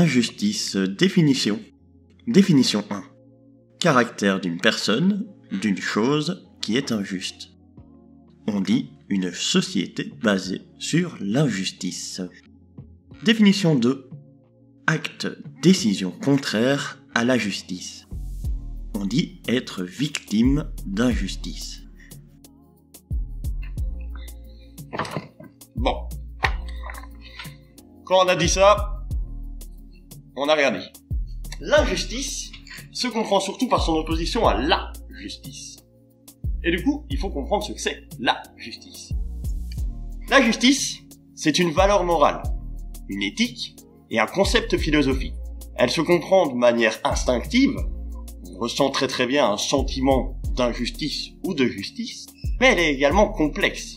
Injustice, définition. Définition 1. Caractère d'une personne, d'une chose qui est injuste. On dit une société basée sur l'injustice. Définition 2. Acte, décision contraire à la justice. On dit être victime d'injustice. Bon. Quand on a dit ça, on n'a rien dit. L'injustice se comprend surtout par son opposition à la justice. Et du coup, il faut comprendre ce que c'est la justice. La justice, c'est une valeur morale, une éthique et un concept philosophique. Elle se comprend de manière instinctive, on ressent très bien un sentiment d'injustice ou de justice, mais elle est également complexe.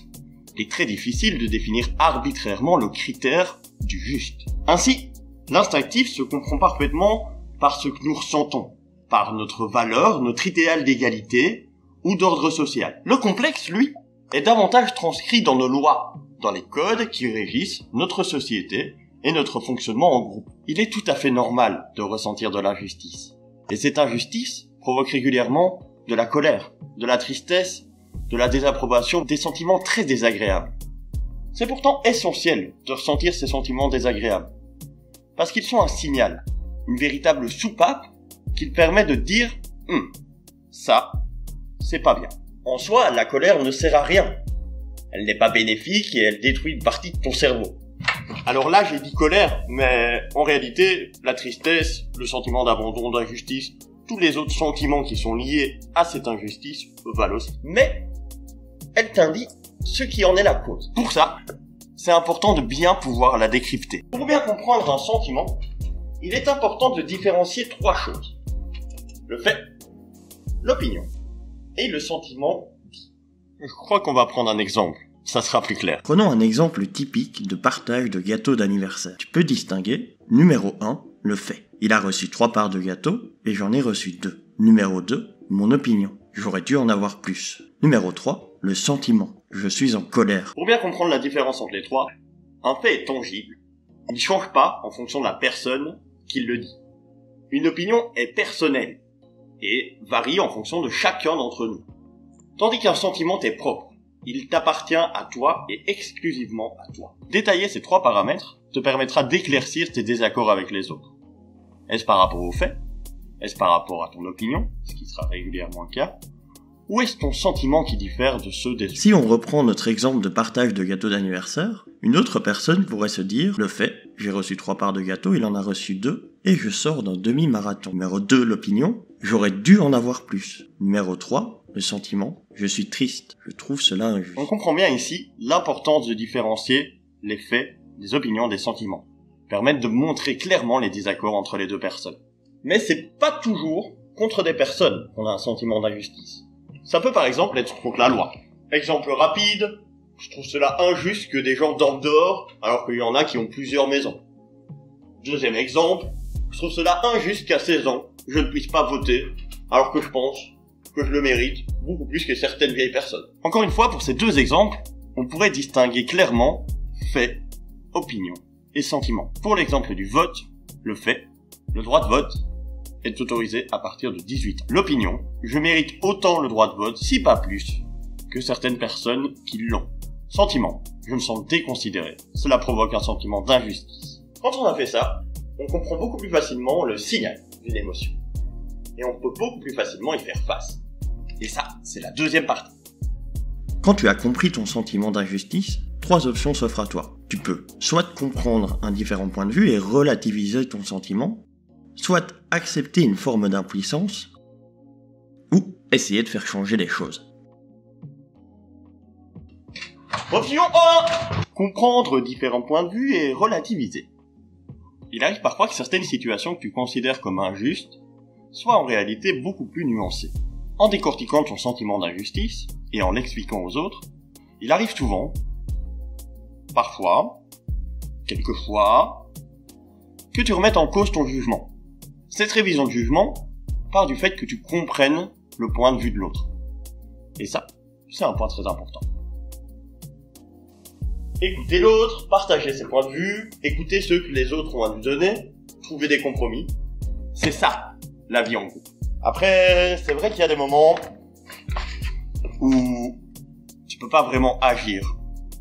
Il est très difficile de définir arbitrairement le critère du juste. Ainsi, l'instinctif se comprend parfaitement par ce que nous ressentons, par notre valeur, notre idéal d'égalité ou d'ordre social. Le complexe, lui, est davantage transcrit dans nos lois, dans les codes qui régissent notre société et notre fonctionnement en groupe. Il est tout à fait normal de ressentir de l'injustice. Et cette injustice provoque régulièrement de la colère, de la tristesse, de la désapprobation, des sentiments très désagréables. C'est pourtant essentiel de ressentir ces sentiments désagréables, parce qu'ils sont un signal, une véritable soupape qui permet de dire « ça, c'est pas bien ». En soi, la colère ne sert à rien. Elle n'est pas bénéfique et elle détruit une partie de ton cerveau. Alors là, j'ai dit colère, mais en réalité, la tristesse, le sentiment d'abandon, d'injustice, tous les autres sentiments qui sont liés à cette injustice valent aussi. Mais elle t'indique ce qui en est la cause. Pour ça, c'est important de bien pouvoir la décrypter. Pour bien comprendre un sentiment, il est important de différencier trois choses. Le fait, l'opinion et le sentiment dit. Je crois qu'on va prendre un exemple. Ça sera plus clair. Prenons un exemple typique de partage de gâteau d'anniversaire. Tu peux distinguer, numéro 1, le fait. Il a reçu 3 parts de gâteau et j'en ai reçu 2. Numéro 2, mon opinion. J'aurais dû en avoir plus. Numéro 3, le sentiment. Je suis en colère. Pour bien comprendre la différence entre les trois, un fait est tangible. Il ne change pas en fonction de la personne qui le dit. Une opinion est personnelle et varie en fonction de chacun d'entre nous. Tandis qu'un sentiment t'est propre. Il t'appartient à toi et exclusivement à toi. Détailler ces trois paramètres te permettra d'éclaircir tes désaccords avec les autres. Est-ce par rapport aux faits? Est-ce par rapport à ton opinion, ce qui sera régulièrement le cas? Ou est-ce ton sentiment qui diffère de ceux des autres? Si on reprend notre exemple de partage de gâteau d'anniversaire, une autre personne pourrait se dire, le fait, j'ai reçu 3 parts de gâteau, il en a reçu 2, et je sors d'un demi-marathon. Numéro 2, l'opinion, j'aurais dû en avoir plus. Numéro 3, le sentiment, je suis triste, je trouve cela injuste. On comprend bien ici l'importance de différencier les faits, des opinions, des sentiments. Permettre de montrer clairement les désaccords entre les deux personnes. Mais c'est pas toujours contre des personnes qu'on a un sentiment d'injustice. Ça peut par exemple être contre la loi. Exemple rapide, je trouve cela injuste que des gens dorment dehors alors qu'il y en a qui ont plusieurs maisons. Deuxième exemple, je trouve cela injuste qu'à 16 ans, je ne puisse pas voter alors que je pense que je le mérite beaucoup plus que certaines vieilles personnes. Encore une fois, pour ces deux exemples, on pourrait distinguer clairement fait, opinion et sentiment. Pour l'exemple du vote, le fait, le droit de vote est autorisé à partir de 18 ans. L'opinion, je mérite autant le droit de vote, si pas plus, que certaines personnes qui l'ont. Sentiment, je me sens déconsidéré. Cela provoque un sentiment d'injustice. Quand on a fait ça, on comprend beaucoup plus facilement le signal d'une émotion. Et on peut beaucoup plus facilement y faire face. Et ça, c'est la deuxième partie. Quand tu as compris ton sentiment d'injustice, 3 options s'offrent à toi. Tu peux soit comprendre un différent point de vue et relativiser ton sentiment, soit accepter une forme d'impuissance, ou essayer de faire changer les choses. Option 1. Comprendre différents points de vue et relativiser. Il arrive parfois que certaines situations que tu considères comme injustes soient en réalité beaucoup plus nuancées. En décortiquant ton sentiment d'injustice et en l'expliquant aux autres, il arrive souvent, parfois, quelquefois, que tu remettes en cause ton jugement. Cette révision de jugement part du fait que tu comprennes le point de vue de l'autre. Et ça, c'est un point très important. Écouter l'autre, partager ses points de vue, écouter ceux que les autres ont à nous donner, trouver des compromis. C'est ça, la vie en groupe. Après, c'est vrai qu'il y a des moments où tu peux pas vraiment agir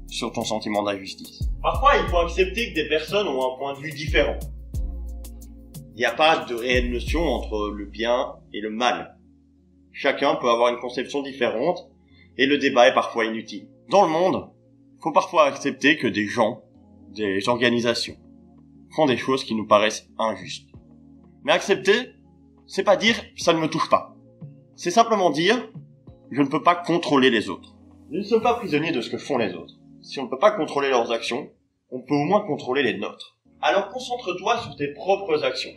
sur ton sentiment d'injustice. Parfois, il faut accepter que des personnes ont un point de vue différent. Il n'y a pas de réelle notion entre le bien et le mal. Chacun peut avoir une conception différente et le débat est parfois inutile. Dans le monde, il faut parfois accepter que des gens, des organisations, font des choses qui nous paraissent injustes. Mais accepter, c'est pas dire « ça ne me touche pas ». C'est simplement dire « je ne peux pas contrôler les autres ». Nous ne sommes pas prisonniers de ce que font les autres. Si on ne peut pas contrôler leurs actions, on peut au moins contrôler les nôtres. Alors concentre-toi sur tes propres actions.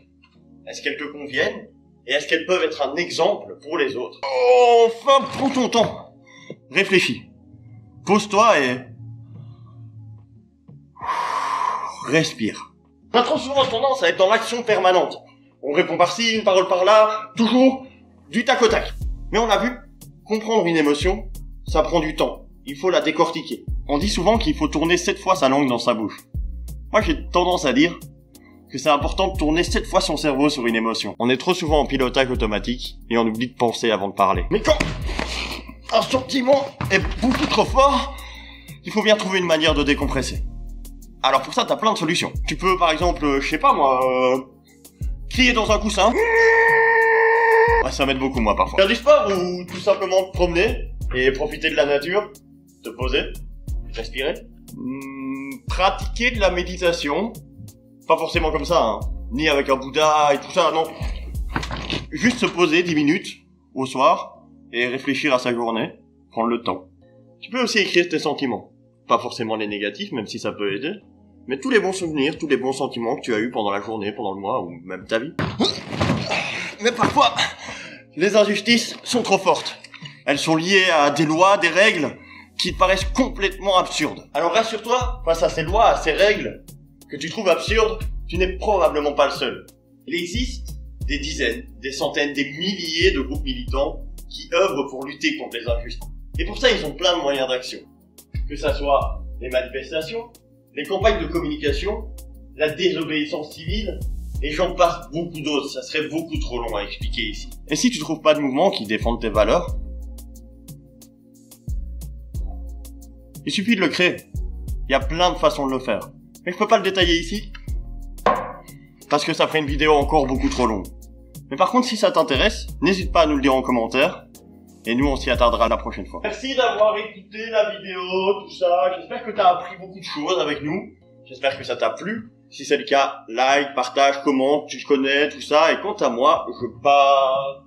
Est-ce qu'elles te conviennent? Et est-ce qu'elles peuvent être un exemple pour les autres? Enfin, prends ton temps. Réfléchis. Pose-toi et... respire. On a trop souvent tendance à être dans l'action permanente. On répond par-ci, une parole par-là, toujours du tac au tac. Mais on l'a vu, comprendre une émotion, ça prend du temps. Il faut la décortiquer. On dit souvent qu'il faut tourner 7 fois sa langue dans sa bouche. Moi, j'ai tendance à dire que c'est important de tourner 7 fois son cerveau sur une émotion. On est trop souvent en pilotage automatique et on oublie de penser avant de parler. Mais quand un sentiment est beaucoup trop fort, il faut bien trouver une manière de décompresser. Alors pour ça, t'as plein de solutions. Tu peux, par exemple, je sais pas moi, crier dans un coussin. Ouais, ça m'aide beaucoup, moi, parfois. Faire du sport ou tout simplement te promener et profiter de la nature, te poser, respirer. Pratiquer de la méditation. Pas forcément comme ça, hein. Ni avec un Bouddha et tout ça, non. Juste se poser 10 minutes au soir et réfléchir à sa journée, prendre le temps. Tu peux aussi écrire tes sentiments. Pas forcément les négatifs, même si ça peut aider. Mais tous les bons souvenirs, tous les bons sentiments que tu as eus pendant la journée, pendant le mois, ou même ta vie. Mais parfois, les injustices sont trop fortes. Elles sont liées à des lois, des règles, qui te paraissent complètement absurdes. Alors rassure-toi, face à ces lois, à ces règles, que tu trouves absurdes, tu n'es probablement pas le seul. Il existe des dizaines, des centaines, des milliers de groupes militants qui œuvrent pour lutter contre les injustices. Et pour ça, ils ont plein de moyens d'action. Que ça soit les manifestations, les campagnes de communication, la désobéissance civile, et j'en passe beaucoup d'autres, ça serait beaucoup trop long à expliquer ici. Et si tu trouves pas de mouvement qui défende tes valeurs, il suffit de le créer. Il y a plein de façons de le faire. Mais je peux pas le détailler ici, parce que ça ferait une vidéo encore beaucoup trop longue. Mais par contre, si ça t'intéresse, n'hésite pas à nous le dire en commentaire, et nous on s'y attardera la prochaine fois. Merci d'avoir écouté la vidéo, tout ça, j'espère que t'as appris beaucoup de choses avec nous, j'espère que ça t'a plu. Si c'est le cas, like, partage, commente, tu connais, tout ça, et quant à moi, je pars